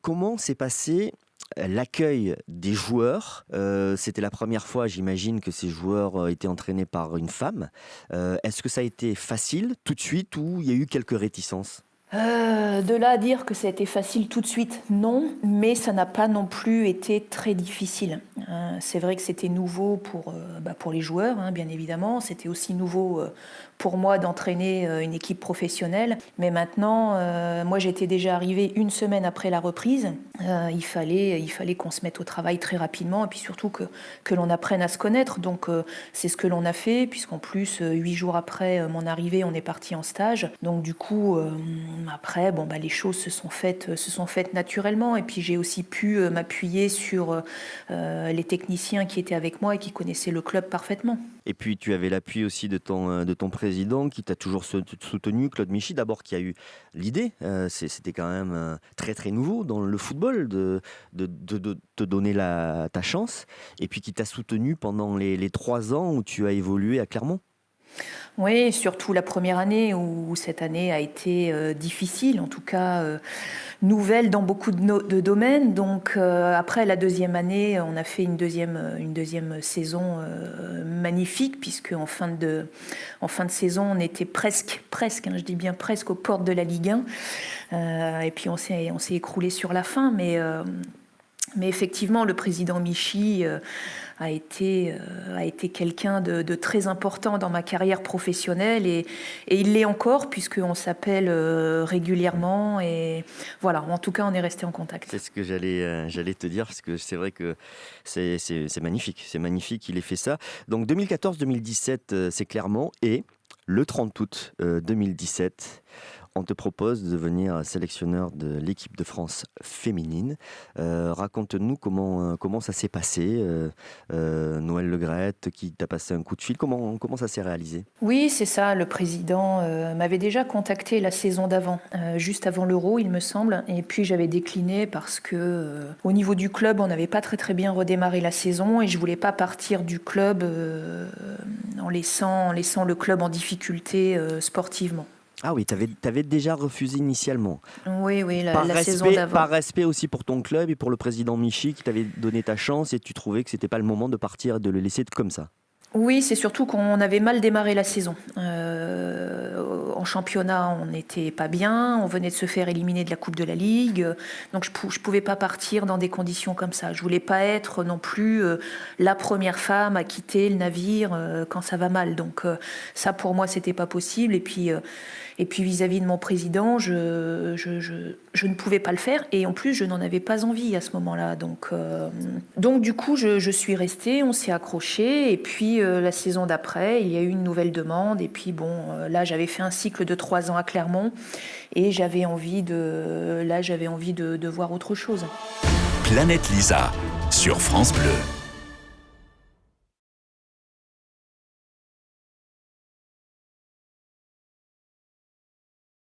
comment s'est passé l'accueil des joueurs? C'était la première fois, j'imagine, que ces joueurs étaient entraînés par une femme. Est-ce que ça a été facile tout de suite ou il y a eu quelques réticences? De là à dire que ça a été facile tout de suite, non, mais ça n'a pas non plus été très difficile. C'est vrai que c'était nouveau pour les joueurs, hein, bien évidemment. C'était aussi nouveau pour moi d'entraîner une équipe professionnelle. Mais maintenant, moi j'étais déjà arrivée une semaine après la reprise. Il fallait qu'on se mette au travail très rapidement et puis surtout que l'on apprenne à se connaître. Donc c'est ce que l'on a fait, puisqu'en plus, 8 jours après mon arrivée, on est parti en stage. Donc du coup, après, les choses se sont faites naturellement. Et puis j'ai aussi pu m'appuyer sur les techniciens qui étaient avec moi et qui connaissaient le club parfaitement. Et puis tu avais l'appui aussi de ton président qui t'a toujours soutenu, Claude Michy, d'abord qui a eu l'idée. C'était quand même très très nouveau dans le football de te donner ta chance. Et puis qui t'a soutenu pendant les 3 ans où tu as évolué à Clermont. Oui, surtout la première année où cette année a été difficile, en tout cas nouvelle dans beaucoup de domaines. Donc après la deuxième année, on a fait une deuxième saison magnifique, puisque en fin de saison, on était presque, hein, je dis bien presque aux portes de la Ligue 1. Et puis on s'est écroulé sur la fin, mais effectivement, le président Michy a été quelqu'un de très important dans ma carrière professionnelle et il l'est encore puisqu'on s'appelle régulièrement et voilà, en tout cas on est resté en contact. C'est ce que j'allais te dire parce que c'est vrai que c'est magnifique qu'il ait fait ça. Donc 2014-2017 c'est Clermont et le 30 août 2017 on te propose de devenir sélectionneur de l'équipe de France féminine. Raconte-nous comment ça s'est passé. Noël Le Graët qui t'a passé un coup de fil. Comment ça s'est réalisé? Oui, c'est ça. Le président m'avait déjà contacté la saison d'avant, juste avant l'Euro, il me semble. Et puis j'avais décliné parce que au niveau du club, on n'avait pas très bien redémarré la saison et je voulais pas partir du club en laissant le club en difficulté sportivement. Ah oui, t'avais déjà refusé initialement. Oui, la saison d'avant. Par respect aussi pour ton club et pour le président Michy qui t'avait donné ta chance et tu trouvais que c'était pas le moment de partir et de le laisser comme ça. Oui, c'est surtout qu'on avait mal démarré la saison. En championnat, on n'était pas bien. On venait de se faire éliminer de la Coupe de la Ligue. Donc, je pouvais pas partir dans des conditions comme ça. Je voulais pas être non plus la première femme à quitter le navire quand ça va mal. Donc, ça, pour moi, c'était pas possible. Et puis vis-à-vis de mon président, je ne pouvais pas le faire. Et en plus, je n'en avais pas envie à ce moment-là. Donc du coup, je suis restée, on s'est accroché. Et puis, la saison d'après, il y a eu une nouvelle demande. Et puis, là, j'avais fait un cycle de 3 ans à Clermont. Et j'avais envie de voir autre chose. Planète Lisa, sur France Bleu.